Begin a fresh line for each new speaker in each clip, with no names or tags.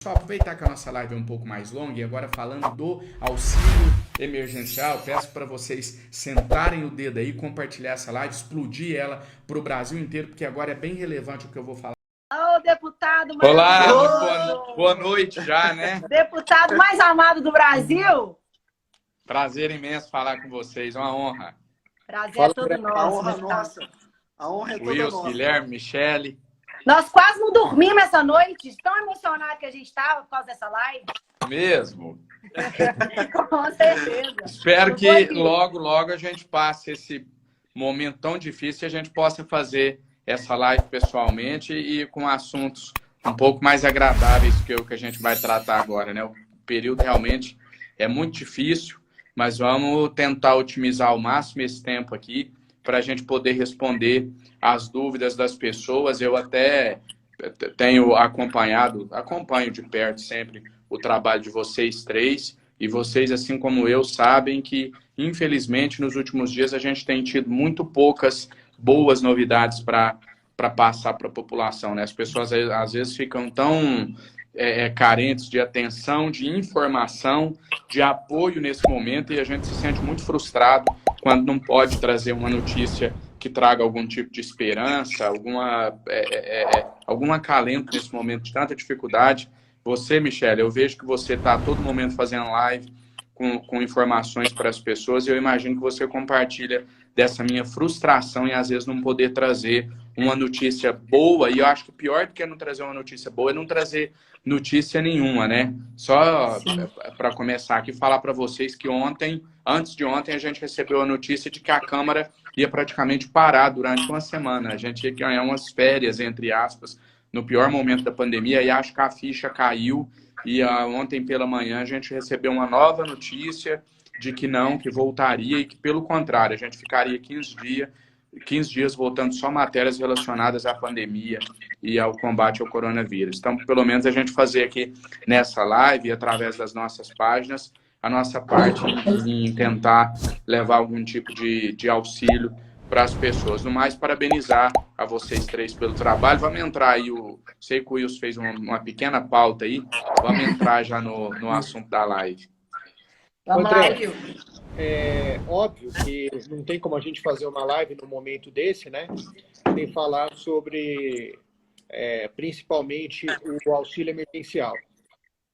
Só aproveitar que a nossa live é um pouco mais longa e agora falando do auxílio emergencial, peço para vocês sentarem o dedo aí, compartilhar essa live, explodir ela para o Brasil inteiro, porque agora é bem relevante o que eu vou falar.
Ô, deputado
Olá, muito
maravilhoso!
boa noite já, né?
Deputado mais amado do Brasil!
Prazer imenso falar com vocês, uma honra.
Prazer é
Fala,
todo
André. A
nosso,
honra
deputado.
nossa. A honra é toda
Wilson,
nossa.
Guilherme, Michele.
Nós quase não dormimos essa noite, tão emocionado que a gente estava por causa dessa live.
Mesmo.
Com certeza.
Espero
Não
que
foi,
logo a gente passe esse momento tão difícil e a gente possa fazer essa live pessoalmente e com assuntos um pouco mais agradáveis que o que a gente vai tratar agora, né? O período realmente é muito difícil, mas vamos tentar otimizar ao máximo esse tempo aqui para a gente poder responder as dúvidas das pessoas. Eu até tenho acompanho de perto sempre o trabalho de vocês três, e vocês, assim como eu, sabem que, infelizmente, nos últimos dias a gente tem tido muito poucas boas novidades para passar para a população, né? As pessoas, às vezes, ficam tão carentes de atenção, de informação, de apoio nesse momento, e a gente se sente muito frustrado quando não pode trazer uma notícia que traga algum tipo de esperança, algum acalento nesse momento de tanta dificuldade. Você, Michele, eu vejo que você está a todo momento fazendo live com informações para as pessoas e eu imagino que você compartilha dessa minha frustração em, às vezes, não poder trazer uma notícia boa. E eu acho que pior do que não trazer uma notícia boa é não trazer notícia nenhuma, né? Só para começar aqui, falar para vocês que antes de ontem, a gente recebeu a notícia de que a Câmara ia praticamente parar durante uma semana. A gente ia ganhar umas férias, entre aspas, no pior momento da pandemia, e acho que a ficha caiu, e ontem pela manhã a gente recebeu uma nova notícia de que não, que voltaria, e que pelo contrário, a gente ficaria 15 dias voltando só matérias relacionadas à pandemia e ao combate ao coronavírus. Então, pelo menos a gente fazer aqui nessa live, através das nossas páginas, a nossa parte em tentar levar algum tipo de auxílio para as pessoas. No mais, parabenizar a vocês três pelo trabalho. Vamos entrar aí, sei que o Wilson fez uma pequena pauta aí, vamos entrar já no assunto da live.
Vamos
André,
lá, Will.
é óbvio que não tem como a gente fazer uma live no momento desse, né? Sem falar sobre, principalmente, o auxílio emergencial.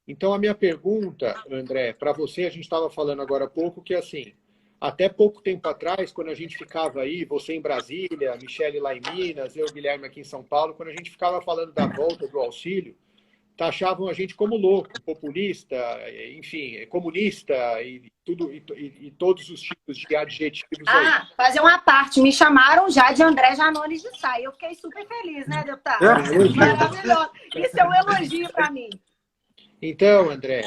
Então, a minha pergunta, André, para você, a gente estava falando agora há pouco que, assim, até pouco tempo atrás, quando a gente ficava aí, você em Brasília, a Michele lá em Minas, eu, Guilherme aqui em São Paulo, quando a gente ficava falando da volta do auxílio, taxavam a gente como louco, populista, enfim, comunista e tudo e todos os tipos de adjetivos aí.
Fazer uma parte. Me chamaram já de André Janones de Sá. Eu fiquei super feliz, né, deputado? Maravilhoso. Isso é um elogio para mim.
Então, André,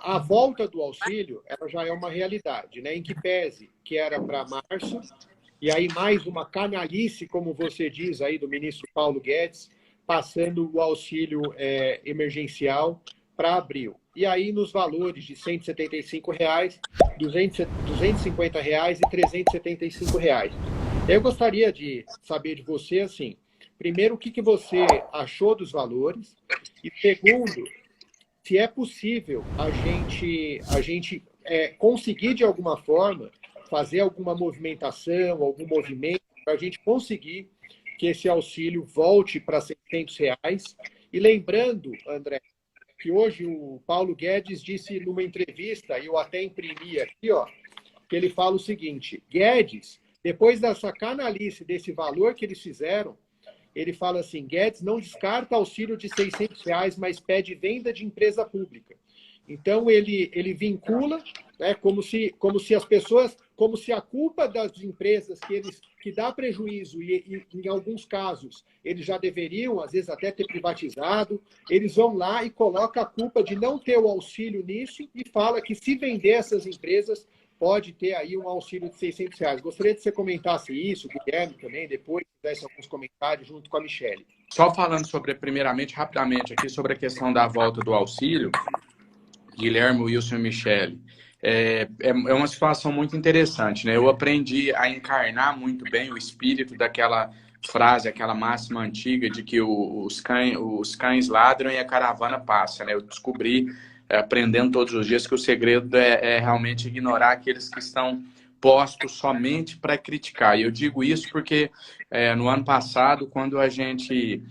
a volta do auxílio ela já é uma realidade, né? Em que pese que era para março, e aí mais uma canalice, como você diz aí, do ministro Paulo Guedes, passando o auxílio emergencial para abril. E aí nos valores de R$ 175, R$ 250 reais e R$ 375. Eu gostaria de saber de você, assim, primeiro, o que você achou dos valores, e segundo, se é possível a gente conseguir, de alguma forma, fazer alguma movimentação, algum movimento, para a gente conseguir que esse auxílio volte para R$ 600 reais. E lembrando, André, que hoje o Paulo Guedes disse numa entrevista, e eu até imprimi aqui, ó, que ele fala o seguinte: Guedes, depois dessa canalice desse valor que eles fizeram, ele fala assim: Guedes não descarta auxílio de R$ 600 reais, mas pede venda de empresa pública. Então, ele vincula, né, como se as pessoas, como se a culpa das empresas que dá prejuízo, e em alguns casos eles já deveriam, às vezes, até ter privatizado, eles vão lá e colocam a culpa de não ter o auxílio nisso e fala que se vender essas empresas, pode ter aí um auxílio de R$ 600 reais. Gostaria que você comentasse isso, o Guilherme também, depois fizesse alguns comentários junto com a Michele.
Só falando primeiramente, rapidamente, aqui sobre a questão da volta do auxílio, Guilherme, Wilson e Michele. É uma situação muito interessante, né? Eu aprendi a encarnar muito bem o espírito daquela frase, aquela máxima antiga de que os cães ladram e a caravana passa, né? Eu descobri, aprendendo todos os dias, que o segredo é realmente ignorar aqueles que estão postos somente para criticar. E eu digo isso porque no ano passado, quando a gente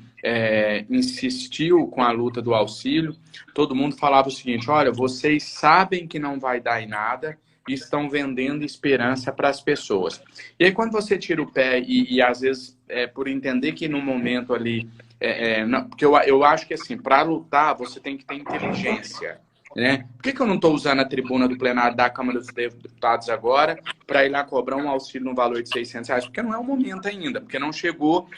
insistiu com a luta do auxílio, todo mundo falava o seguinte: olha, vocês sabem que não vai dar em nada e estão vendendo esperança para as pessoas. E aí, quando você tira o pé e às vezes, por entender que no momento ali... não, porque eu acho que, assim, para lutar, você tem que ter inteligência, né? Por que eu não estou usando a tribuna do plenário da Câmara dos Deputados agora para ir lá cobrar um auxílio no valor de R$600? Porque não é o momento ainda, porque não chegou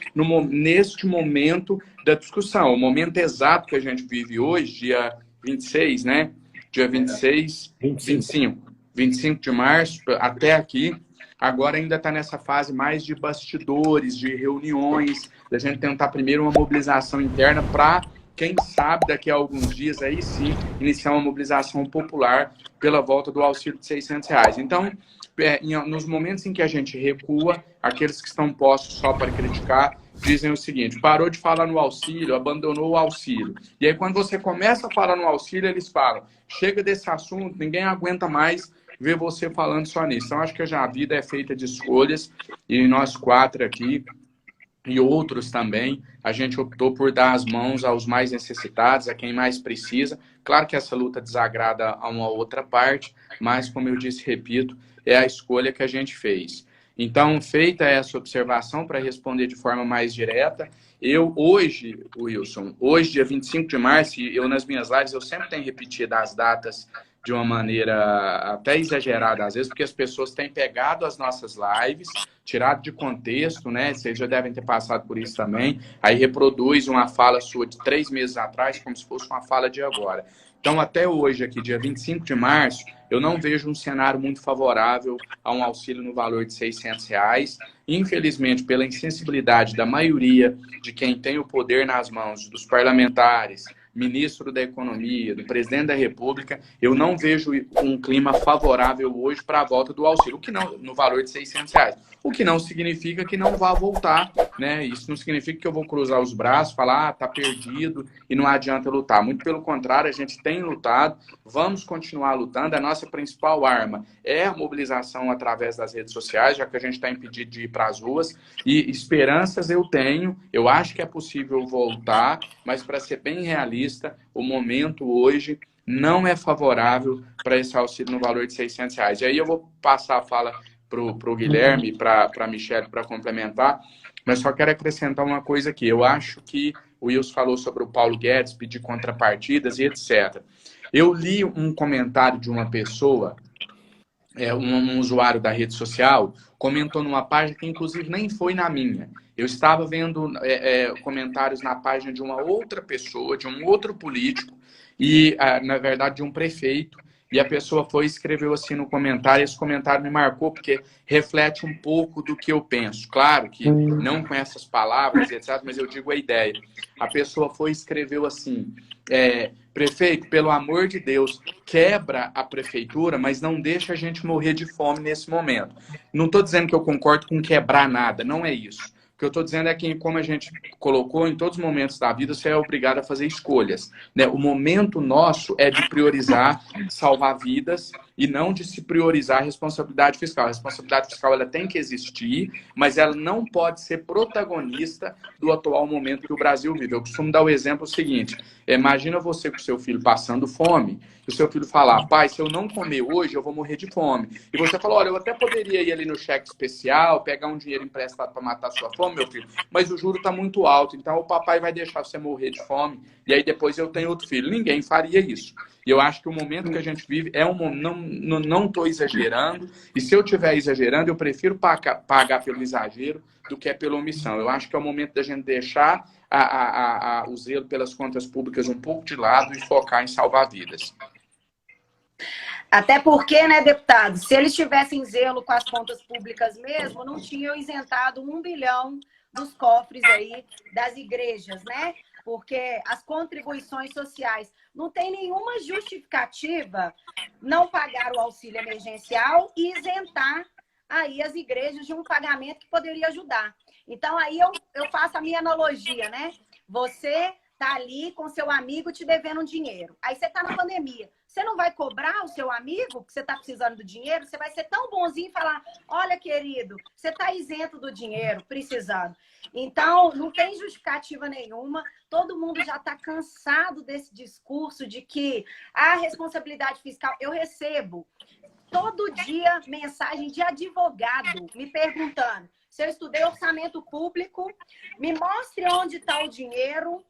neste momento da discussão. O momento exato que a gente vive hoje, dia 26, né? Dia 25 de março, até aqui, agora ainda está nessa fase mais de bastidores, de reuniões, da gente tentar primeiro uma mobilização interna para, quem sabe, daqui a alguns dias, aí sim, iniciar uma mobilização popular pela volta do auxílio de R$600. Então, nos momentos em que a gente recua, aqueles que estão postos só para criticar dizem o seguinte: parou de falar no auxílio, abandonou o auxílio. E aí, quando você começa a falar no auxílio, eles falam: chega desse assunto, ninguém aguenta mais ver você falando só nisso. Então, acho que a vida é feita de escolhas, e nós 4 aqui, e outros também, a gente optou por dar as mãos aos mais necessitados, a quem mais precisa. Claro que essa luta desagrada a uma outra parte, mas, como eu disse, repito, é a escolha que a gente fez. Então, feita essa observação, para responder de forma mais direta, eu hoje, Wilson, hoje, dia 25 de março, eu nas minhas lives, eu sempre tenho repetido as datas de uma maneira até exagerada, às vezes, porque as pessoas têm pegado as nossas lives, tirado de contexto, né? Vocês já devem ter passado por isso também, aí reproduz uma fala sua de 3 meses atrás, como se fosse uma fala de agora. Então, até hoje, aqui, dia 25 de março, eu não vejo um cenário muito favorável a um auxílio no valor de R$600. Infelizmente, pela insensibilidade da maioria de quem tem o poder nas mãos, dos parlamentares, ministro da Economia, do presidente da República, eu não vejo um clima favorável hoje para a volta do auxílio, o que não, no valor de R$600. O que não significa que não vá voltar, né? Isso não significa que eu vou cruzar os braços, falar, tá perdido e não adianta lutar. Muito pelo contrário, a gente tem lutado, vamos continuar lutando. A nossa principal arma é a mobilização através das redes sociais, já que a gente está impedido de ir para as ruas. E esperanças eu tenho, eu acho que é possível voltar, mas para ser bem realista, o momento hoje não é favorável para esse auxílio no valor de R$600. E aí eu vou passar a fala para o Guilherme, para a Michelle, para complementar, mas só quero acrescentar uma coisa aqui. Eu acho que o Wilson falou sobre o Paulo Guedes, pedir contrapartidas e etc. Eu li um comentário de uma pessoa, um usuário da rede social, comentou numa página que inclusive nem foi na minha. Eu estava vendo comentários na página de uma outra pessoa, de um outro político, e, na verdade, de um prefeito, e a pessoa foi e escreveu assim no comentário, e esse comentário me marcou porque reflete um pouco do que eu penso. Claro que não com essas palavras, etc., mas eu digo a ideia. A pessoa foi e escreveu assim: prefeito, pelo amor de Deus, quebra a prefeitura, mas não deixa a gente morrer de fome nesse momento. Não estou dizendo que eu concordo com quebrar nada, não é isso. O que eu estou dizendo é que, como a gente colocou, em todos os momentos da vida, você é obrigado a fazer escolhas, né? O momento nosso é de priorizar salvar vidas e não de se priorizar a responsabilidade fiscal. A responsabilidade fiscal ela tem que existir, mas ela não pode ser protagonista do atual momento que o Brasil vive. Eu costumo dar o exemplo seguinte: imagina você com o seu filho passando fome, e o seu filho falar: pai, se eu não comer hoje, eu vou morrer de fome. E você fala: olha, eu até poderia ir ali no cheque especial, pegar um dinheiro emprestado para matar a sua fome, meu filho, mas o juro está muito alto, então o papai vai deixar você morrer de fome, e aí depois eu tenho outro filho. Ninguém faria isso. E eu acho que o momento que a gente vive é um momento, não estou exagerando, e se eu estiver exagerando, eu prefiro pagar pelo exagero do que pela omissão. Eu acho que é o momento da gente deixar o zelo pelas contas públicas um pouco de lado e focar em salvar vidas.
Até porque, né, deputado, se eles tivessem zelo com as contas públicas mesmo, não tinham isentado 1 bilhão dos cofres aí das igrejas, né? Porque as contribuições sociais não tem nenhuma justificativa não pagar o auxílio emergencial e isentar aí as igrejas de um pagamento que poderia ajudar. Então, aí eu faço a minha analogia, né? Você tá ali com seu amigo te devendo um dinheiro. Aí você tá na pandemia. Você não vai cobrar o seu amigo que você tá precisando do dinheiro? Você vai ser tão bonzinho e falar, olha, querido, você tá isento do dinheiro, precisando. Então, não tem justificativa nenhuma. Todo mundo já está cansado desse discurso de que a responsabilidade fiscal... Eu recebo todo dia mensagem de advogado me perguntando se eu estudei orçamento público, me mostre onde está o dinheiro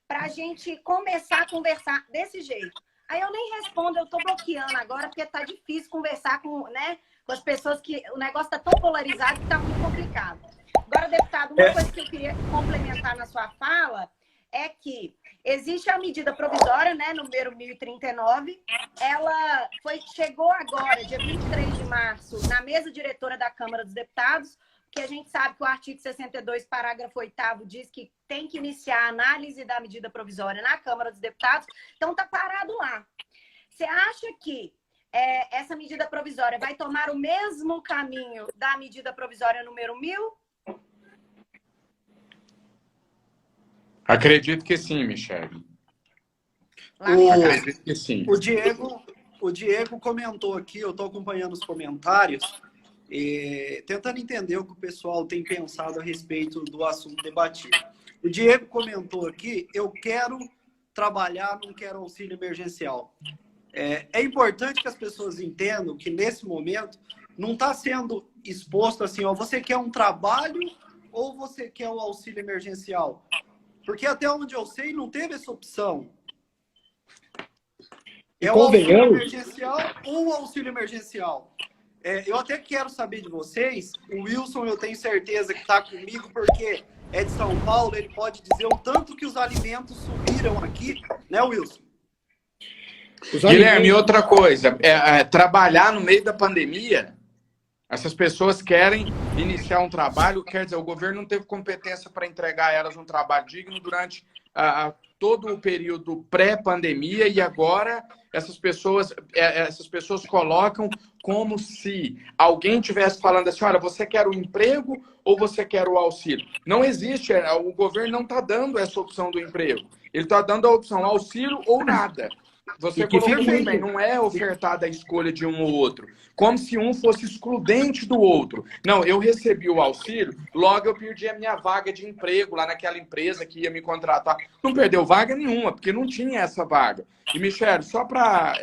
para a gente começar a conversar desse jeito. Aí eu nem respondo, eu estou bloqueando agora, porque está difícil conversar com, né, com as pessoas que o negócio está tão polarizado que está muito complicado. Agora, deputado, uma coisa que eu queria complementar na sua fala é que existe a medida provisória, né, número 1039, ela chegou agora, dia 23 de março, na mesa diretora da Câmara dos Deputados, porque a gente sabe que o artigo 62, parágrafo 8º, diz que tem que iniciar a análise da medida provisória na Câmara dos Deputados, então está parado lá. Você acha que essa medida provisória vai tomar o mesmo caminho da medida provisória número 1000?
Acredito que sim, Michele.
Acredito que sim. O Diego comentou aqui, eu estou acompanhando os comentários, tentando entender o que o pessoal tem pensado a respeito do assunto debatido. O Diego comentou aqui, eu quero trabalhar, não quero auxílio emergencial. É importante que as pessoas entendam que, nesse momento, não está sendo exposto assim, ó, você quer um trabalho ou você quer o auxílio emergencial? Porque até onde eu sei, não teve essa opção. É o auxílio emergencial ou o auxílio emergencial? Eu até quero saber de vocês, o Wilson eu tenho certeza que está comigo, porque é de São Paulo, ele pode dizer o tanto que os alimentos subiram aqui, né, Wilson?
Guilherme, outra coisa, trabalhar no meio da pandemia, essas pessoas querem iniciar um trabalho, quer dizer, o governo não teve competência para entregar a elas um trabalho digno durante todo o período pré-pandemia, e agora essas pessoas colocam como se alguém estivesse falando assim, olha, você quer o emprego ou você quer o auxílio? Não existe, o governo não está dando essa opção do emprego. Ele está dando a opção auxílio ou nada. Você colocou muito bem, não é ofertada a escolha de um ou outro, como se um fosse excludente do outro. Não, eu recebi o auxílio, logo eu perdi a minha vaga de emprego lá naquela empresa que ia me contratar. Não perdeu vaga nenhuma, porque não tinha essa vaga. E, Michele, só para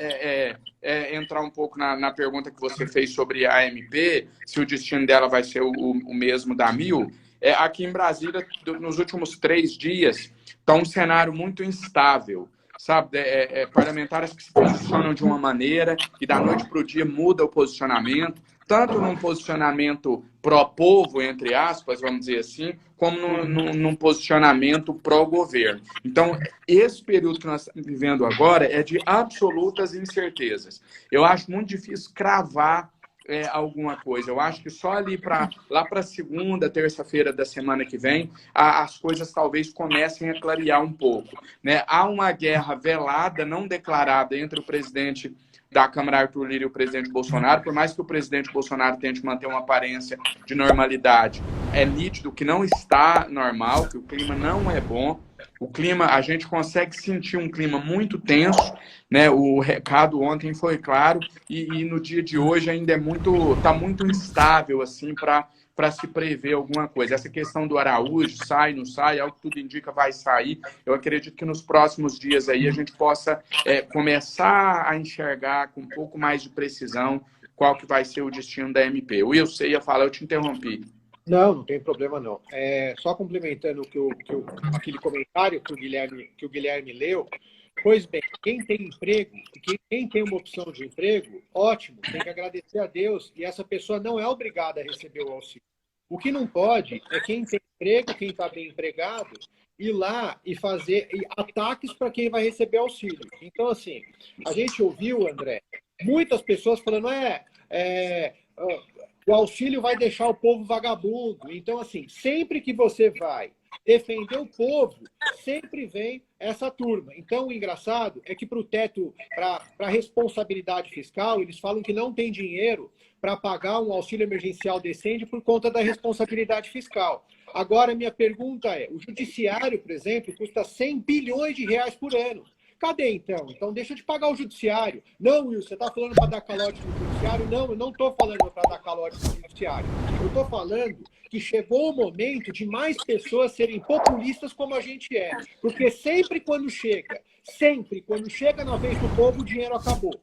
entrar um pouco na pergunta que você fez sobre a AMP, se o destino dela vai ser o mesmo da 1000, aqui em Brasília, nos últimos 3 dias, está um cenário muito instável. Sabe, parlamentares que se posicionam de uma maneira e da noite para o dia muda o posicionamento, tanto num posicionamento pró-povo, entre aspas, vamos dizer assim, como num posicionamento pró-governo. Então, esse período que nós estamos vivendo agora é de absolutas incertezas. Eu acho muito difícil cravar alguma coisa. Eu acho que só ali lá para segunda, terça-feira da semana que vem, as coisas talvez comecem a clarear um pouco, né? Há uma guerra velada, não declarada, entre o presidente da Câmara, Arthur Lira, e o presidente Bolsonaro. Por mais que o presidente Bolsonaro tente manter uma aparência de normalidade, é nítido que não está normal, que o clima não é bom. O clima, a gente consegue sentir um clima muito tenso, né? O recado ontem foi claro, e no dia de hoje ainda está muito instável assim para se prever alguma coisa. Essa questão do Araújo, sai, não sai, algo que tudo indica vai sair. Eu acredito que nos próximos dias aí a gente possa começar a enxergar com um pouco mais de precisão qual que vai ser o destino da MP. Will, você ia falar, eu te interrompi.
Não tem problema não. Só complementando aquele comentário que o Guilherme leu, pois bem, quem tem emprego, quem tem uma opção de emprego, ótimo, tem que agradecer a Deus, e essa pessoa não é obrigada a receber o auxílio. O que não pode é quem tem emprego, quem está bem empregado, ir lá e fazer ataques para quem vai receber auxílio. Então, assim, a gente ouviu, André, muitas pessoas falando, o auxílio vai deixar o povo vagabundo. Então, assim, sempre que você vai defender o povo, sempre vem essa turma. Então, o engraçado é que para o teto, para a responsabilidade fiscal, eles falam que não tem dinheiro para pagar um auxílio emergencial decente por conta da responsabilidade fiscal. Agora, minha pergunta é, o judiciário, por exemplo, custa 100 bilhões de reais por ano. Cadê, então? Então, deixa de pagar o judiciário. Não, Will, você está falando para dar calote no judiciário? Não, eu não estou falando para dar calote no judiciário. Eu estou falando que chegou o momento de mais pessoas serem populistas como a gente é. Porque sempre quando chega na vez do povo, o dinheiro acabou.